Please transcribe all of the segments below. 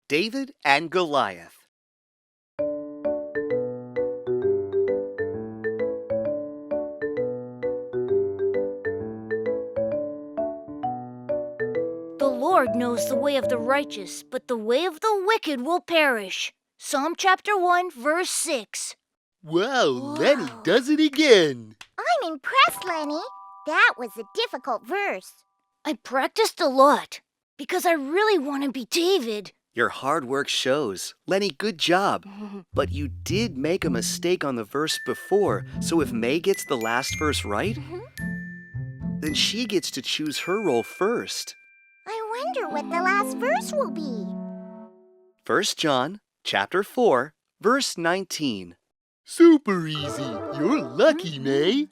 David and Goliath. The Lord knows the way of the righteous, but the way of the wicked will perish. Psalm chapter 1, verse 6. Wow, Lenny does it again. I'm impressed, Lenny. That was a difficult verse. I practiced a lot because I really want to be David. Your hard work shows. Lenny, good job. But you did make a mistake on the verse before, so if May gets the last verse right, then she gets to choose her role first. I wonder what the last verse will be. 1 John chapter 4, verse 19. Super easy. You're lucky, May.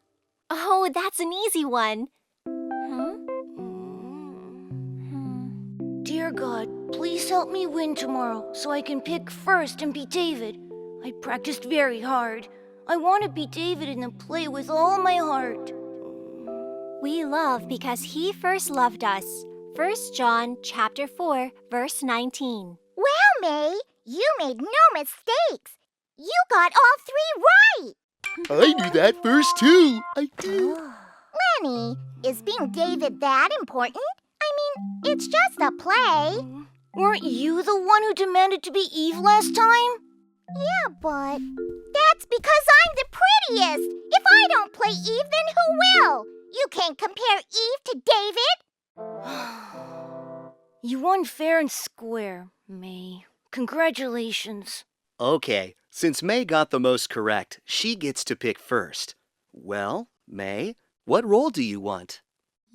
Oh, that's an easy one. Dear God, please help me win tomorrow so I can pick first and be David. I practiced very hard. I want to be David in the play with all my heart. We love because he first loved us. 1 John chapter 4, verse 19. Well, May, you made no mistakes. You got all 3 right. I knew that verse too. I did. Lenny, is being David that important? I mean, it's just a play. Weren't you the one who demanded to be Eve last time? Yeah, but that's because I'm the prettiest. If I don't play Eve, then who will? You can't compare Eve to David. You won fair and square, May. Congratulations. Okay, since May got the most correct, she gets to pick first. Well, May, what role do you want?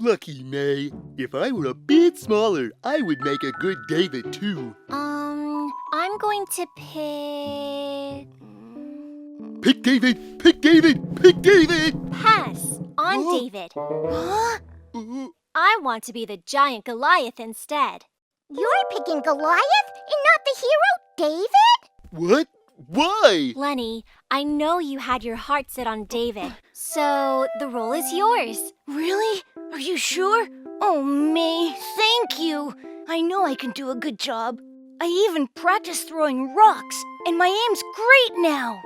Lucky, May. If I were a bit smaller, I would make a good David too. I'm going to pick... Pick David! Pick David! Pick David! Pass on David. Huh? I want to be the giant Goliath instead. You're picking Goliath and not the hero, David? What? Why? Lenny, I know you had your heart set on David, so the role is yours. Really? Are you sure? Oh, May, thank you. I know I can do a good job. I even practiced throwing rocks, and my aim's great now.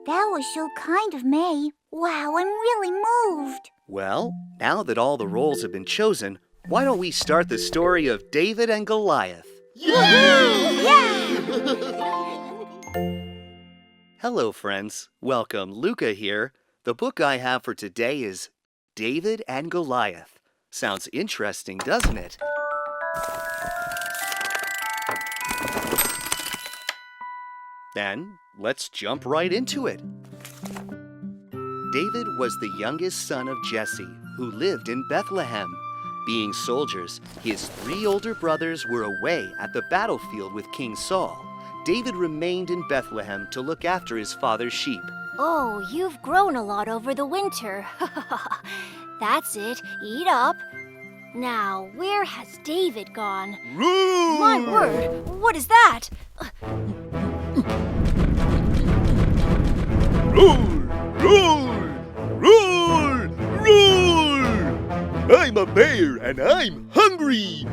That was so kind of May. Wow, I'm really moved. Well, now that all the roles have been chosen, why don't we start the story of David and Goliath? Hello, friends. Welcome. Luca here. The book I have for today is David and Goliath. Sounds interesting, doesn't it? Then, let's jump right into it. David was the youngest son of Jesse, who lived in Bethlehem. Being soldiers, his 3 older brothers were away at the battlefield with King Saul. David remained in Bethlehem to look after his father's sheep. Oh, you've grown a lot over the winter. That's it. Eat up. Now, where has David gone? Roar! My word, what is that? Roar! Roar! Roar! Roar! I'm a bear and I'm hungry.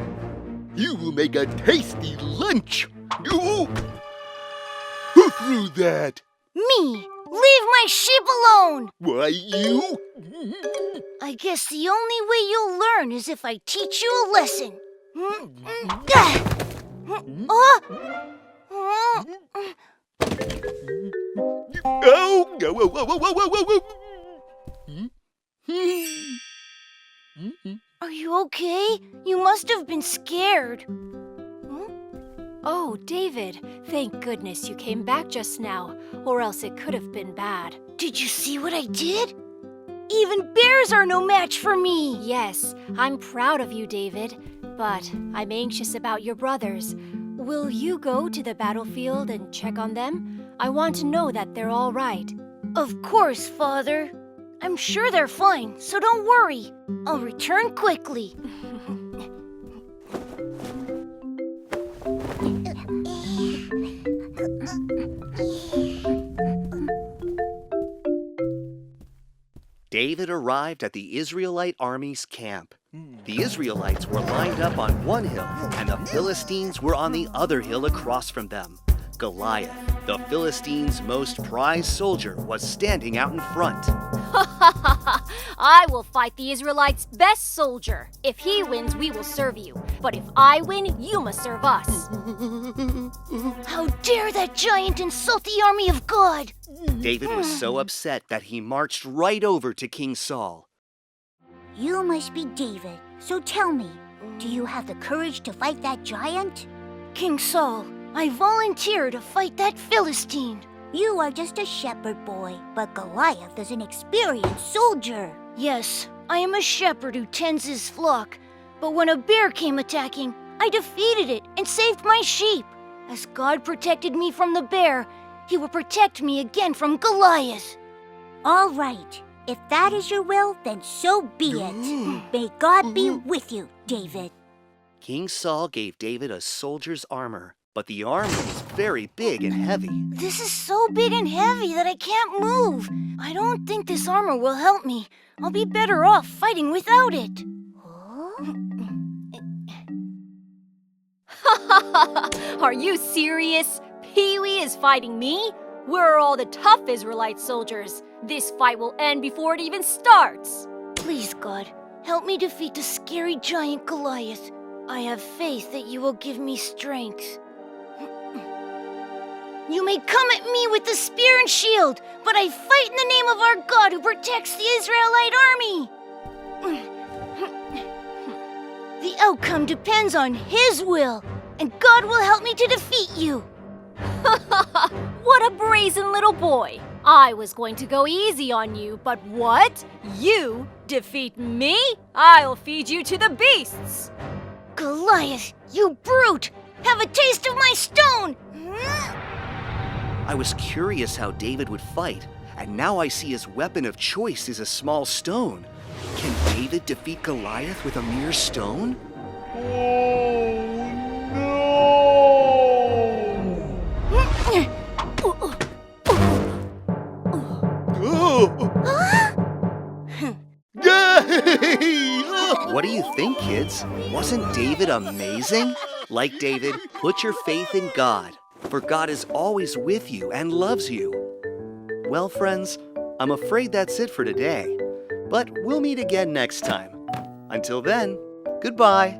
You will make a tasty lunch. Ooh. Who threw that? Me! Leave my sheep alone! Why, you? I guess the only way you'll learn is if I teach you a lesson. Oh! Whoa, whoa, whoa, whoa, whoa, whoa. Are you okay? You must have been scared. Oh, David, thank goodness you came back just now, or else it could have been bad. Did you see what I did? Even bears are no match for me. Yes, I'm proud of you, David, but I'm anxious about your brothers. Will you go to the battlefield and check on them? I want to know that they're all right. Of course, Father. I'm sure they're fine, so don't worry. I'll return quickly. David arrived at the Israelite army's camp. The Israelites were lined up on one hill, and the Philistines were on the other hill across from them. Goliath, the Philistines' most prized soldier, was standing out in front. I will fight the Israelites' best soldier. If he wins, we will serve you. But if I win, you must serve us. How dare that giant insult the army of God! David was so upset that he marched right over to King Saul. You must be David, so tell me, do you have the courage to fight that giant? King Saul, I volunteer to fight that Philistine. You are just a shepherd boy, but Goliath is an experienced soldier. Yes, I am a shepherd who tends his flock. But when a bear came attacking, I defeated it and saved my sheep. As God protected me from the bear, he will protect me again from Goliath. All right. If that is your will, then so be it. May God be with you, David. King Saul gave David a soldier's armor, but the armor was very big and heavy. This is so big and heavy that I can't move. I don't think this armor will help me. I'll be better off fighting without it. Are you serious? Pee-wee is fighting me? Where are all the tough Israelite soldiers? This fight will end before it even starts. Please, God, help me defeat the scary giant Goliath. I have faith that you will give me strength. You may come at me with the spear and shield, but I fight in the name of our God who protects the Israelite army. The outcome depends on His will, and God will help me to defeat you. What a brazen little boy. I was going to go easy on you, but what? You defeat me? I'll feed you to the beasts. Goliath, you brute! Have a taste of my stone! I was curious how David would fight, and now I see his weapon of choice is a small stone. Can David defeat Goliath with a mere stone? What do you think, kids? Wasn't David amazing? Like David, put your faith in God, for God is always with you and loves you. Well, friends, I'm afraid that's it for today, but we'll meet again next time. Until then, goodbye.